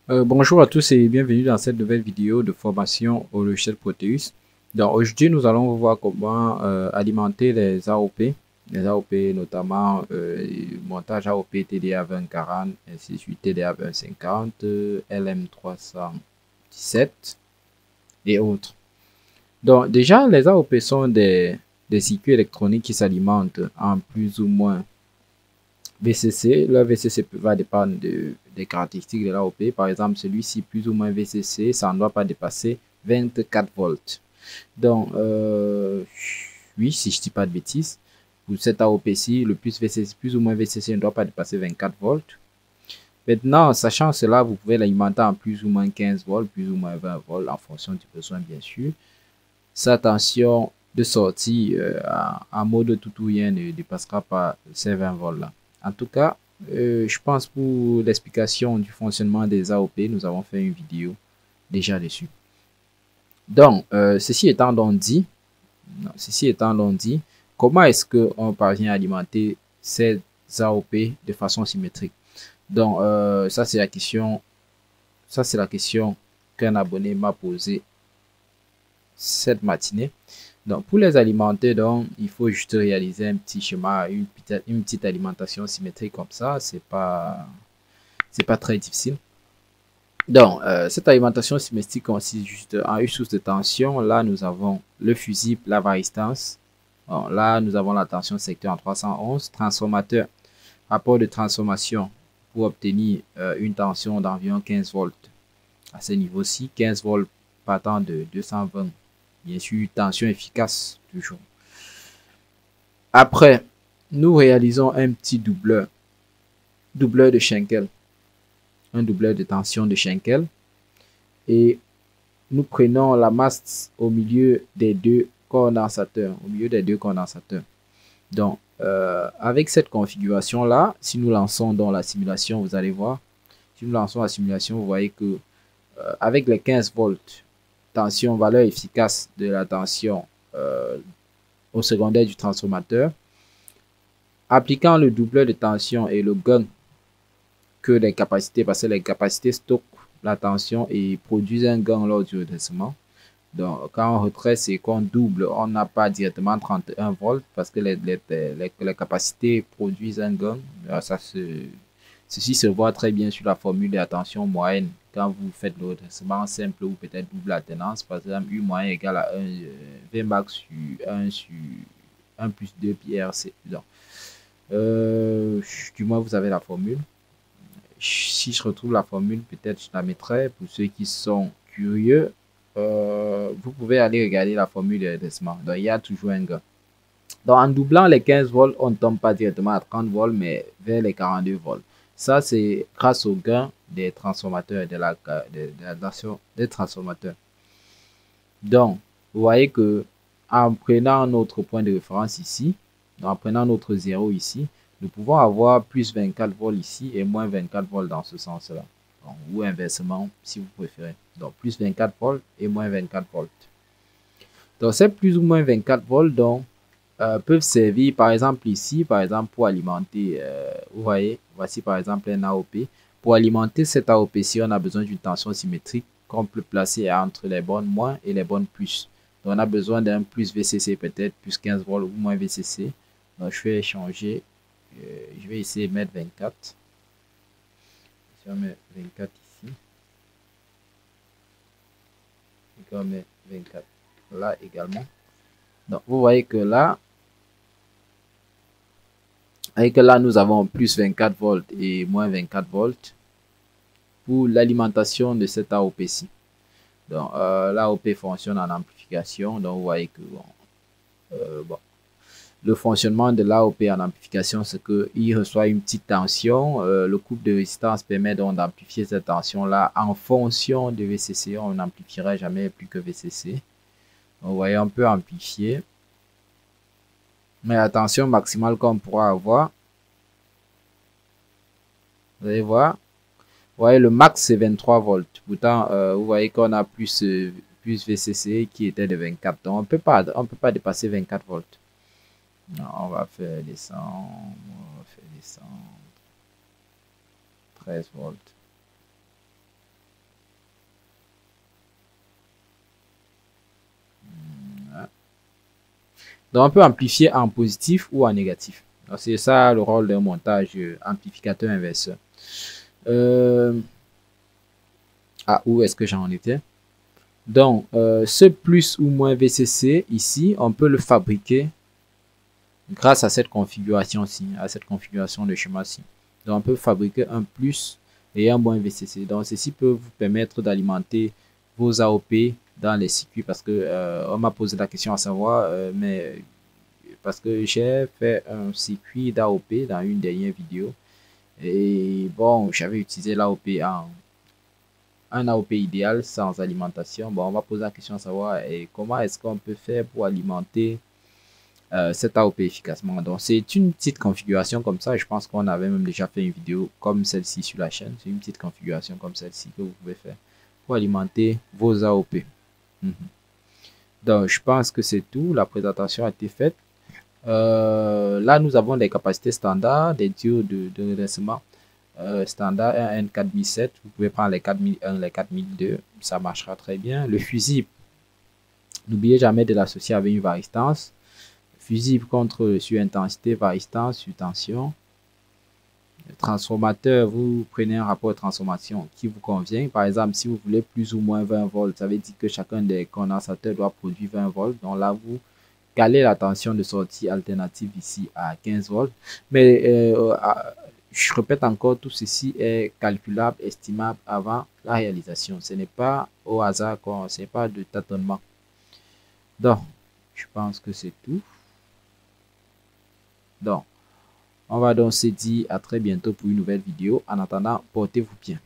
Bonjour à tous et bienvenue dans cette nouvelle vidéo de formation au logiciel Proteus. Donc aujourd'hui, nous allons voir comment alimenter les AOP, notamment montage AOP TDA 2040, ainsi de suite TDA 2050, LM317 et autres. Donc déjà, les AOP sont des circuits électroniques qui s'alimentent en plus ou moins VCC. Le VCC va dépendre des caractéristiques de l'AOP. Par exemple, celui-ci, plus ou moins VCC, ça ne doit pas dépasser 24 volts. Donc, oui, si je ne dis pas de bêtises, pour cette AOP-ci, le plus VCC, plus ou moins VCC ne doit pas dépasser 24 volts. Maintenant, sachant cela, vous pouvez l'alimenter en plus ou moins 15 volts, plus ou moins 20 volts, en fonction du besoin, bien sûr. Sa tension de sortie en mode tout ou rien ne dépassera pas ces 20 volts là. En tout cas, je pense pour l'explication du fonctionnement des AOP, nous avons fait une vidéo déjà dessus. Donc, ceci étant donc dit, comment est-ce qu'on parvient à alimenter ces AOP de façon symétrique? Donc, ça c'est la question qu'un abonné m'a posée cette matinée. Donc, pour les alimenter, donc, il faut juste réaliser un petit schéma, une petite alimentation symétrique comme ça. C'est pas très difficile. Donc, cette alimentation symétrique consiste juste en une source de tension. Là, nous avons le fusible, la varistance. Bon, là, nous avons la tension secteur en 311. Transformateur, rapport de transformation pour obtenir une tension d'environ 15 volts. À ce niveau-ci, 15 volts partant de 220. Bien sûr, tension efficace, toujours. Après, nous réalisons un petit doubleur de Schenkel, un doubleur de tension de Schenkel, et nous prenons la masse au milieu des deux condensateurs, Donc, avec cette configuration-là, si nous lançons dans la simulation, vous allez voir, si nous lançons la simulation, vous voyez que avec les 15 volts, tension, valeur efficace de la tension au secondaire du transformateur, appliquant le doubleur de tension et le gain que les capacités, parce que les capacités stockent la tension et produisent un gain lors du redressement. Donc, quand on retresse et qu'on double, on n'a pas directement 31 volts parce que les capacités produisent un gain. Ceci se voit très bien sur la formule de la tension moyenne. Quand vous faites le redressement simple ou peut-être double alternance, par exemple, U moyen égale à 1, V max sur 1 plus 2 pi RC. Donc, du moins, vous avez la formule. Si je retrouve la formule, peut-être je la mettrai. Pour ceux qui sont curieux, vous pouvez aller regarder la formule de redressement. Donc, il y a toujours un gain. Donc, en doublant les 15 volts, on ne tombe pas directement à 30 volts, mais vers les 42 volts. Ça, c'est grâce au gain des transformateurs, de l'adaptation des transformateurs. Donc, vous voyez que en prenant notre point de référence ici, en prenant notre 0 ici, nous pouvons avoir plus 24 volts ici et moins 24 volts dans ce sens-là. Ou inversement, si vous préférez. Donc, plus 24 volts et moins 24 volts. Donc, ces plus ou moins 24 volts donc, peuvent servir, par exemple ici, par exemple pour alimenter, vous voyez, voici par exemple un AOP. Pour alimenter cet AOP-ci, on a besoin d'une tension symétrique qu'on peut placer entre les bornes moins et les bornes plus. Donc, on a besoin d'un plus VCC peut-être, plus 15 volts ou moins VCC. Donc, je vais changer, je vais essayer de mettre 24. Je vais mettre 24 ici. Et on met 24 là également. Donc, vous voyez que là, nous avons plus 24 volts et moins 24 volts pour l'alimentation de cet AOP-ci. Donc, l'AOP fonctionne en amplification. Donc, vous voyez que le fonctionnement de l'AOP en amplification, c'est qu'il reçoit une petite tension. Le couple de résistance permet donc d'amplifier cette tension-là en fonction de VCC. On n'amplifierait jamais plus que VCC. Donc, vous voyez, on peut amplifier. Mais la tension maximale qu'on pourra avoir, vous allez voir, vous voyez, le max c'est 23 volts. Pourtant, vous voyez qu'on a plus VCC qui était de 24. Donc, on peut pas dépasser 24 volts. Non, on va faire descendre. On va faire descendre. 13 volts. Donc, on peut amplifier en positif ou en négatif. C'est ça le rôle d'un montage amplificateur inverseur. Où est-ce que j'en étais? Donc, ce plus ou moins VCC ici, on peut le fabriquer grâce à cette configuration-ci, à cette configuration de schéma-ci. Donc, on peut fabriquer un plus et un moins VCC. Donc, ceci peut vous permettre d'alimenter vos AOP dans les circuits parce que on m'a posé la question à savoir, mais parce que j'ai fait un circuit d'AOP dans une dernière vidéo et bon, j'avais utilisé l'AOP en un AOP idéal sans alimentation. Bon, on va poser la question à savoir comment est-ce qu'on peut faire pour alimenter cet AOP efficacement. Donc, c'est une petite configuration comme ça. Je pense qu'on avait même déjà fait une vidéo comme celle-ci sur la chaîne. C'est une petite configuration comme celle-ci que vous pouvez faire pour alimenter vos AOP. Donc, je pense que c'est tout. La présentation a été faite. Là, nous avons des capacités standards, des diodes de redressement standard, un N4007. Vous pouvez prendre les 4001, les 4002. Ça marchera très bien. Le fusible, n'oubliez jamais de l'associer avec une varistance. Fusible contre sur intensité, varistance sur tension. Le transformateur, vous prenez un rapport de transformation qui vous convient. Par exemple, si vous voulez plus ou moins 20 volts, ça veut dire que chacun des condensateurs doit produire 20 volts. Donc là, vous calez la tension de sortie alternative ici à 15 volts. Mais je répète encore, tout ceci est calculable, estimable avant la réalisation. Ce n'est pas au hasard, ce n'est pas de tâtonnement. Donc, je pense que c'est tout. Donc, on va donc se dire à très bientôt pour une nouvelle vidéo. En attendant, portez-vous bien.